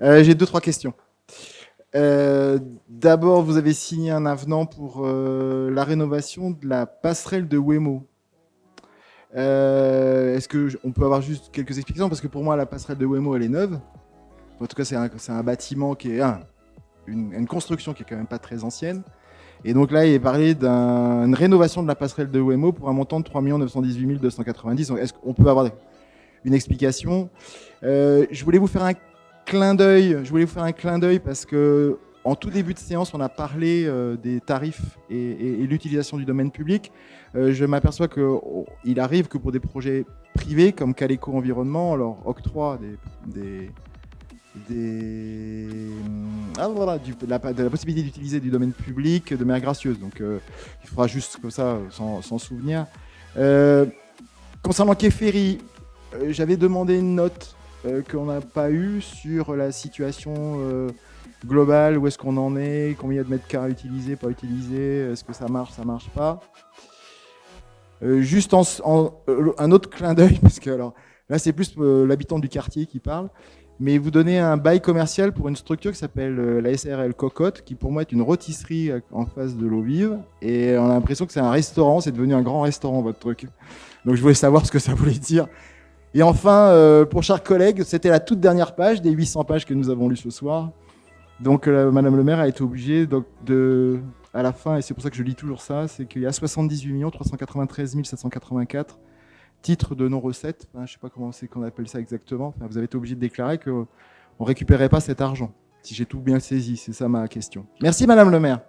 J'ai deux, trois questions. D'abord, vous avez signé un avenant pour la rénovation de la passerelle de Wemo. Est-ce qu'on peut avoir juste quelques explications? Parce que pour moi, la passerelle de Wemo, elle est neuve. En tout cas, c'est un bâtiment qui est une construction qui est quand même pas très ancienne. Et donc là, il est parlé d'une rénovation de la passerelle de Wemo pour un montant de 3 918 290. Donc, est-ce qu'on peut avoir une explication? Je voulais vous faire un clin d'œil. Je voulais vous faire un clin d'œil parce que en tout début de séance, on a parlé des tarifs et l'utilisation du domaine public. Je m'aperçois qu'il arrive que pour des projets privés comme Caleco Environnement, on leur octroie de la possibilité d'utiliser du domaine public de manière gracieuse. Donc il faudra juste comme ça s'en souvenir. Concernant Quai Ferry, j'avais demandé une note qu'on n'a pas eue sur la situation globale, où est-ce qu'on en est, combien il y a de mètres carrés utilisés, pas utilisés, est-ce que ça marche pas. Juste un autre clin d'œil, parce que alors, là c'est plus l'habitant du quartier qui parle, mais vous donnez un bail commercial pour une structure qui s'appelle la SRL Cocotte, qui pour moi est une rôtisserie en face de l'eau vive, et on a l'impression que c'est un restaurant, c'est devenu un grand restaurant votre truc. Donc je voulais savoir ce que ça voulait dire. Et enfin, pour chers collègues, c'était la toute dernière page des 800 pages que nous avons lues ce soir. Donc Madame le maire a été obligée à la fin, et c'est pour ça que je lis toujours ça, c'est qu'il y a 78 393 784 titres de non-recettes. Enfin, je ne sais pas comment c'est qu'on appelle ça exactement. Enfin, vous avez été obligé de déclarer qu'on ne récupérait pas cet argent. Si j'ai tout bien saisi, c'est ça ma question. Merci Madame le maire.